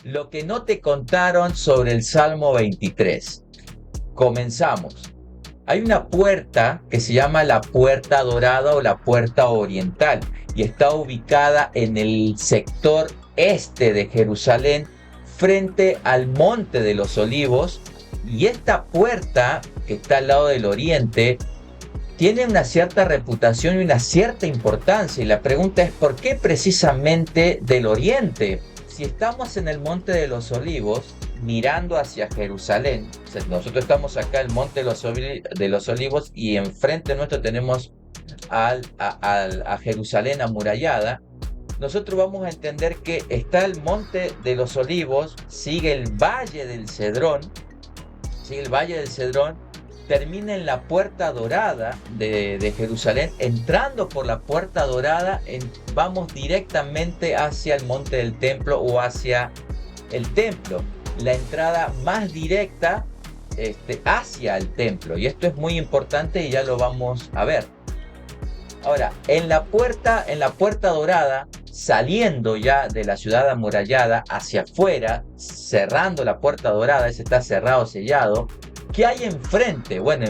Lo que no te contaron sobre el Salmo 23. Comenzamos. Hay una puerta que se llama la Puerta Dorada o la Puerta Oriental y está ubicada en el sector este de Jerusalén, frente al Monte de los Olivos. Y esta puerta, que está al lado del oriente, tiene una cierta reputación y una cierta importancia. Y la pregunta es, ¿por qué precisamente del oriente? Si estamos en el Monte de los Olivos, mirando hacia Jerusalén, o sea, nosotros estamos acá en el Monte de los Olivos y enfrente nuestro tenemos a Jerusalén amurallada. Nosotros vamos a entender que está el Monte de los Olivos, sigue el Valle del Cedrón, termina en la Puerta Dorada de Jerusalén. Entrando por la Puerta Dorada, vamos directamente hacia el Monte del Templo o hacia el templo. La entrada más directa hacia el templo. Y esto es muy importante y ya lo vamos a ver. Ahora, en la puerta dorada, saliendo ya de la ciudad amurallada hacia afuera, cerrando la puerta dorada, ese está cerrado, sellado. ¿Qué hay enfrente? Bueno,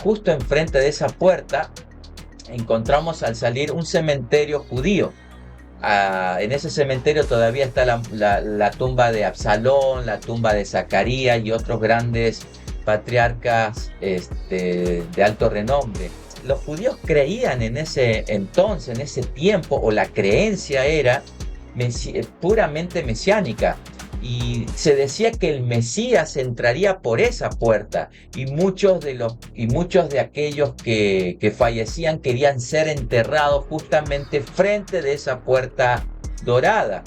justo enfrente de esa puerta, encontramos al salir un cementerio judío. En ese cementerio todavía está la tumba de Absalón, la tumba de Zacarías y otros grandes patriarcas de alto renombre. Los judíos creían en ese entonces, en ese tiempo, o la creencia era puramente mesiánica. Y se decía que el Mesías entraría por esa puerta, y muchos de aquellos que fallecían querían ser enterrados justamente frente de esa puerta dorada.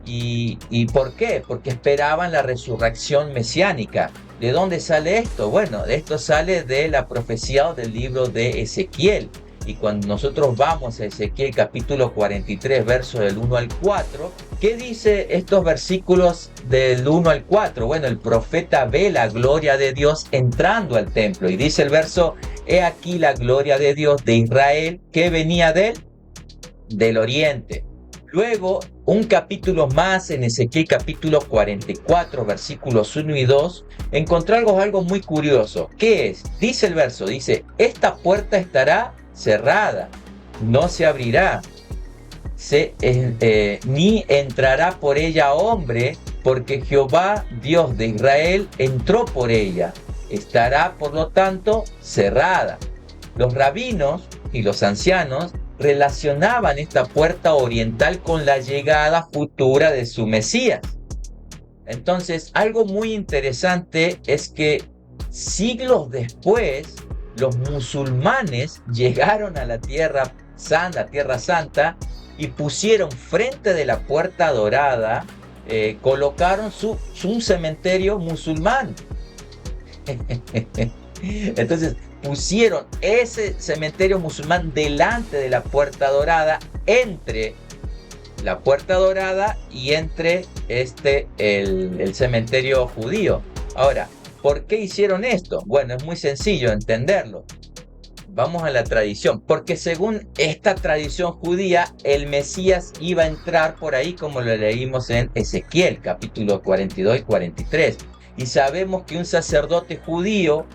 ¿Y por qué? Porque esperaban la resurrección mesiánica. ¿De dónde sale esto? Bueno, esto sale de la profecía del libro de Ezequiel. Y cuando nosotros vamos a Ezequiel capítulo 43, versos del 1 al 4, ¿qué dice estos versículos del 1 al 4? Bueno, el profeta ve la gloria de Dios entrando al templo. Y dice el verso: he aquí la gloria de Dios de Israel, que venía del oriente. Luego, un capítulo más, en Ezequiel capítulo 44, versículos 1 y 2, encontramos algo muy curioso. ¿Qué es? Dice el verso, dice: esta puerta estará cerrada, no se abrirá, ni entrará por ella hombre, porque Jehová, Dios de Israel, entró por ella. Estará, por lo tanto, cerrada. Los rabinos y los ancianos relacionaban esta puerta oriental con la llegada futura de su Mesías. Entonces, algo muy interesante es que siglos después, los musulmanes llegaron a la Tierra Santa, y pusieron frente de la Puerta Dorada, colocaron un cementerio musulmán. Entonces, pusieron ese cementerio musulmán delante de la Puerta Dorada, entre la Puerta Dorada y entre el cementerio judío. Ahora, ¿por qué hicieron esto? Bueno, es muy sencillo entenderlo. Vamos a la tradición, porque según esta tradición judía, el Mesías iba a entrar por ahí, como lo leímos en Ezequiel, capítulo 42 y 43. Y sabemos que un sacerdote judío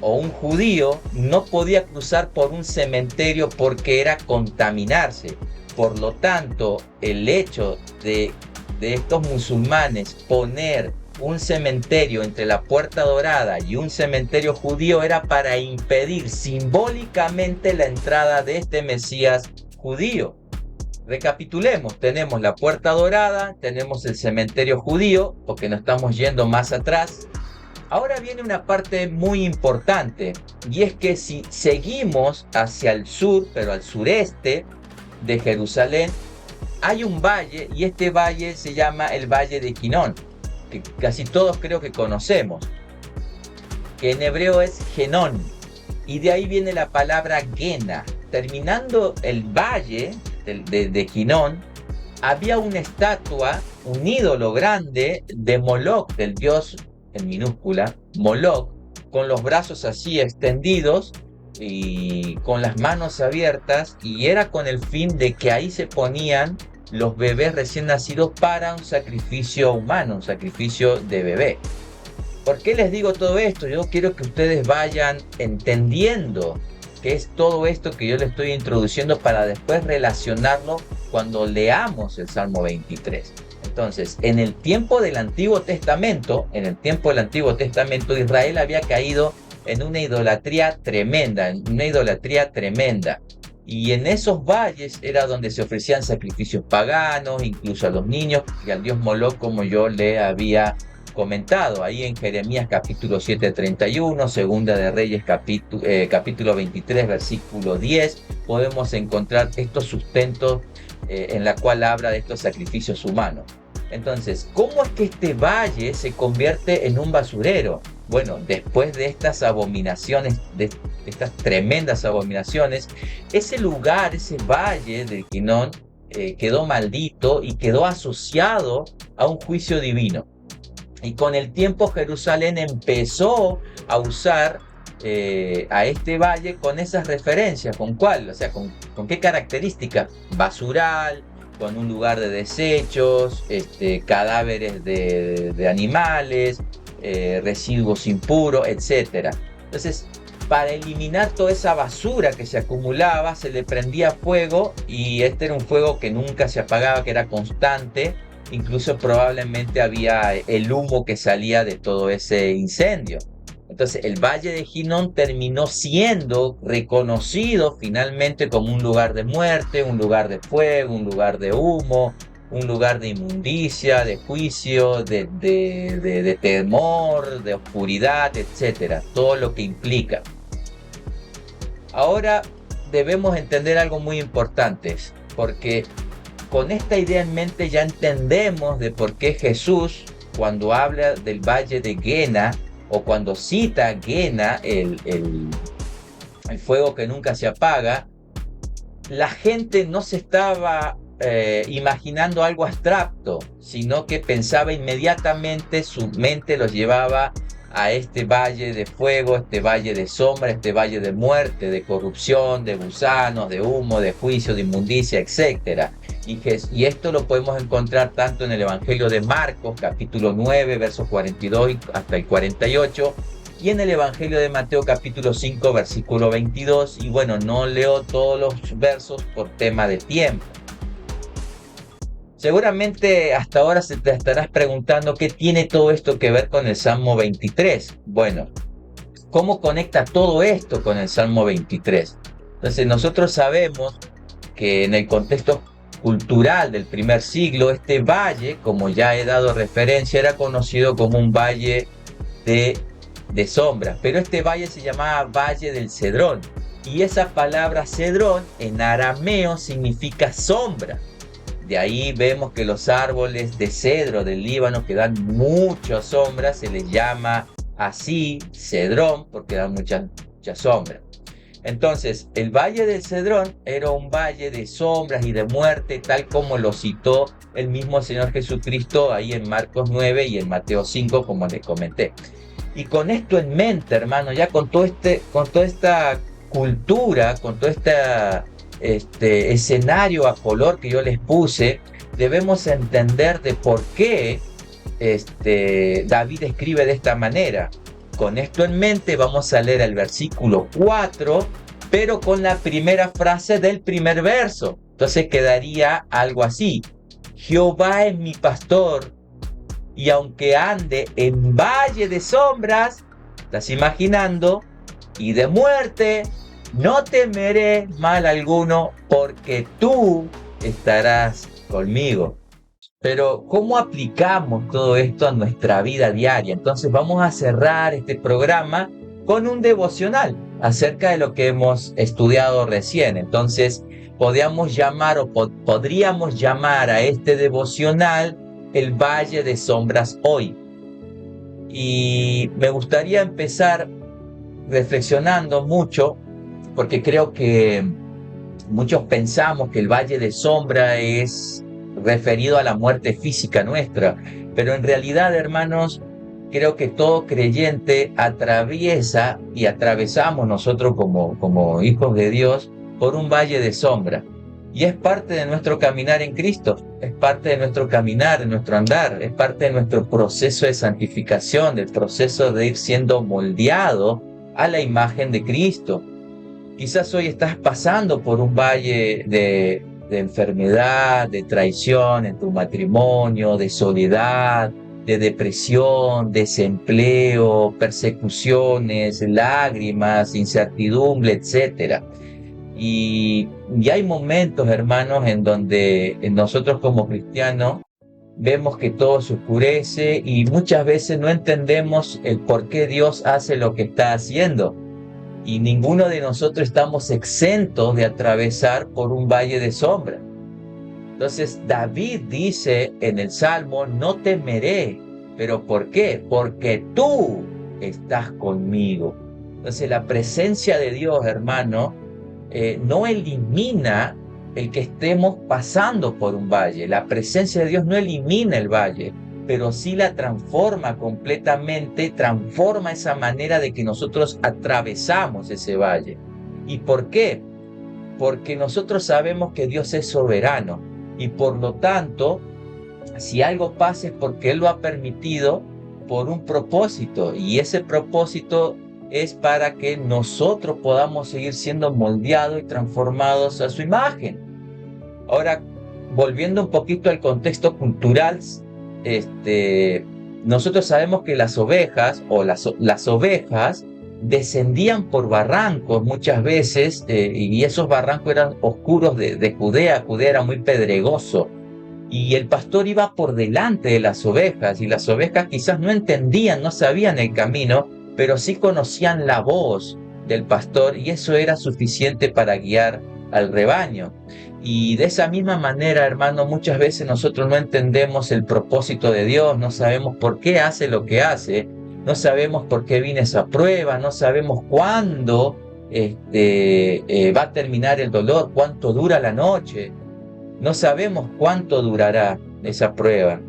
o un judío no podía cruzar por un cementerio porque era contaminarse. Por lo tanto, el hecho de estos musulmanes poner un cementerio entre la Puerta Dorada y un cementerio judío era para impedir simbólicamente la entrada de este Mesías judío. Recapitulemos: tenemos la Puerta Dorada, tenemos el cementerio judío, porque nos estamos yendo más atrás. Ahora viene una parte muy importante, y es que si seguimos hacia el sur, pero al sureste de Jerusalén, hay un valle, y este valle se llama el Valle de Ginón, que casi todos creo que conocemos, que en hebreo es Genón, y de ahí viene la palabra Gena. Terminando el valle de Ginón, había una estatua, un ídolo grande de Moloch, del dios en minúscula, Moloch, con los brazos así extendidos y con las manos abiertas, y era con el fin de que ahí se ponían los bebés recién nacidos para un sacrificio humano, un sacrificio de bebé. ¿Por qué les digo todo esto? Yo quiero que ustedes vayan entendiendo qué es todo esto que yo les estoy introduciendo para después relacionarlo cuando leamos el Salmo 23. Entonces, en el tiempo del Antiguo Testamento, Israel había caído en una idolatría tremenda, Y en esos valles era donde se ofrecían sacrificios paganos, incluso a los niños, y al dios Moloch, como yo le había comentado. Ahí en Jeremías capítulo 7, 31, Segunda de Reyes capítulo 23, versículo 10, podemos encontrar estos sustentos en la cual habla de estos sacrificios humanos. Entonces, ¿cómo es que este valle se convierte en un basurero? Bueno, después de estas abominaciones, de estas tremendas abominaciones, ese lugar, ese valle de Hinnom, quedó maldito y quedó asociado a un juicio divino. Y con el tiempo Jerusalén empezó a usar a este valle con esas referencias. ¿Con cuál? O sea, ¿con qué característica? Basural, con un lugar de desechos, cadáveres de animales, residuos impuros, etc. Entonces, para eliminar toda esa basura que se acumulaba, se le prendía fuego, y este era un fuego que nunca se apagaba, que era constante. Incluso probablemente había el humo que salía de todo ese incendio. Entonces el Valle de Hinnom terminó siendo reconocido finalmente como un lugar de muerte, un lugar de fuego, un lugar de humo, un lugar de inmundicia, de juicio, de temor, de oscuridad, etc. Todo lo que implica. Ahora debemos entender algo muy importante, porque con esta idea en mente ya entendemos de por qué Jesús, cuando habla del valle de Guena, o cuando cita Guena, el fuego que nunca se apaga, la gente no se estaba imaginando algo abstracto, sino que pensaba inmediatamente, su mente los llevaba a este valle de fuego, este valle de sombra, este valle de muerte, de corrupción, de gusanos, de humo, de juicio, de inmundicia, etc. Y esto lo podemos encontrar tanto en el Evangelio de Marcos, capítulo 9, versos 42 hasta el 48, y en el Evangelio de Mateo, capítulo 5, versículo 22. Y bueno, no leo todos los versos por tema de tiempo. Seguramente hasta ahora se te estarás preguntando qué tiene todo esto que ver con el Salmo 23. Bueno, ¿cómo conecta todo esto con el Salmo 23? Entonces nosotros sabemos que en el contexto cultural del primer siglo, este valle, como ya he dado referencia, era conocido como un valle de sombras, pero este valle se llamaba Valle del Cedrón, y esa palabra cedrón en arameo significa sombra. De ahí vemos que los árboles de cedro del Líbano, que dan mucha sombra, se les llama así cedrón, porque dan mucha sombra. Entonces, el Valle del Cedrón era un valle de sombras y de muerte, tal como lo citó el mismo Señor Jesucristo ahí en Marcos 9 y en Mateo 5, como les comenté. Y con esto en mente, hermano, ya con toda esta cultura, con todo este escenario a color que yo les puse, debemos entender de por qué David escribe de esta manera. Con esto en mente vamos a leer el versículo 4, pero con la primera frase del primer verso. Entonces quedaría algo así: Jehová es mi pastor, y aunque ande en valle de sombras, ¿estás imaginando? Y de muerte, no temeré mal alguno, porque tú estarás conmigo. Pero ¿cómo aplicamos todo esto a nuestra vida diaria? Entonces vamos a cerrar este programa con un devocional acerca de lo que hemos estudiado recién. Entonces podríamos llamar a este devocional el Valle de Sombras hoy. Y me gustaría empezar reflexionando mucho, porque creo que muchos pensamos que el Valle de Sombra es referido a la muerte física nuestra, pero en realidad, hermanos, creo que todo creyente atraviesa y atravesamos nosotros como hijos de Dios por un valle de sombra. Y es parte de nuestro caminar en Cristo, es parte de nuestro caminar, de nuestro andar, es parte de nuestro proceso de santificación, del proceso de ir siendo moldeado a la imagen de Cristo. Quizás hoy estás pasando por un valle de enfermedad, de traición en tu matrimonio, de soledad, de depresión, desempleo, persecuciones, lágrimas, incertidumbre, etcétera. Y hay momentos, hermanos, en donde nosotros como cristianos vemos que todo se oscurece y muchas veces no entendemos el por qué Dios hace lo que está haciendo. Y ninguno de nosotros estamos exentos de atravesar por un valle de sombra. Entonces David dice en el Salmo, no temeré. ¿Pero por qué? Porque tú estás conmigo. Entonces la presencia de Dios, hermano, no elimina el que estemos pasando por un valle. La presencia de Dios no elimina el valle, pero sí la transforma completamente, transforma esa manera de que nosotros atravesamos ese valle. ¿Y por qué? Porque nosotros sabemos que Dios es soberano y por lo tanto, si algo pasa es porque Él lo ha permitido por un propósito, y ese propósito es para que nosotros podamos seguir siendo moldeados y transformados a su imagen. Ahora, volviendo un poquito al contexto cultural, nosotros sabemos que las ovejas las ovejas descendían por barrancos muchas veces, y esos barrancos eran oscuros de Judea. Judea era muy pedregoso. Y el pastor iba por delante de las ovejas, y las ovejas quizás no entendían, no sabían el camino, pero sí conocían la voz del pastor, y eso era suficiente para guiar al rebaño. Y de esa misma manera, hermano, muchas veces nosotros no entendemos el propósito de Dios, no sabemos por qué hace lo que hace, no sabemos por qué viene esa prueba, no sabemos cuándo va a terminar el dolor, cuánto dura la noche. No sabemos cuánto durará esa prueba,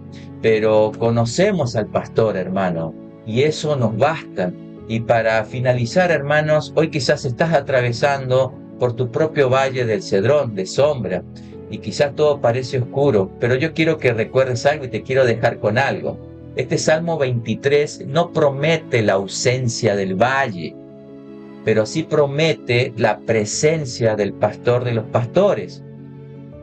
pero conocemos al pastor, hermano, y eso nos basta. Y para finalizar, hermanos, hoy quizás estás atravesando por tu propio valle del Cedrón, de sombra, y quizás todo parece oscuro, pero yo quiero que recuerdes algo y te quiero dejar con algo. Este Salmo 23 no promete la ausencia del valle, pero sí promete la presencia del pastor de los pastores.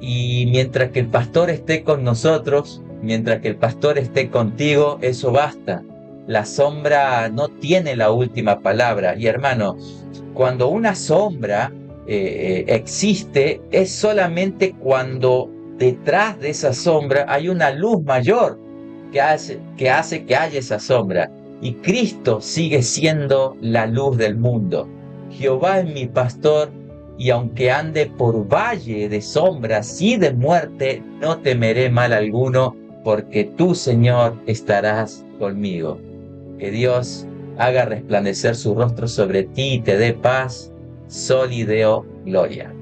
Y mientras que el pastor esté con nosotros, mientras que el pastor esté contigo, eso basta. La sombra no tiene la última palabra. Y hermano, cuando una sombra existe, es solamente cuando detrás de esa sombra hay una luz mayor que hace que haya esa sombra. Y Cristo sigue siendo la luz del mundo. Jehová es mi pastor, y aunque ande por valle de sombras y de muerte, no temeré mal alguno, porque tú, Señor, estarás conmigo. Que Dios haga resplandecer su rostro sobre ti y te dé paz. Soli Deo Gloria.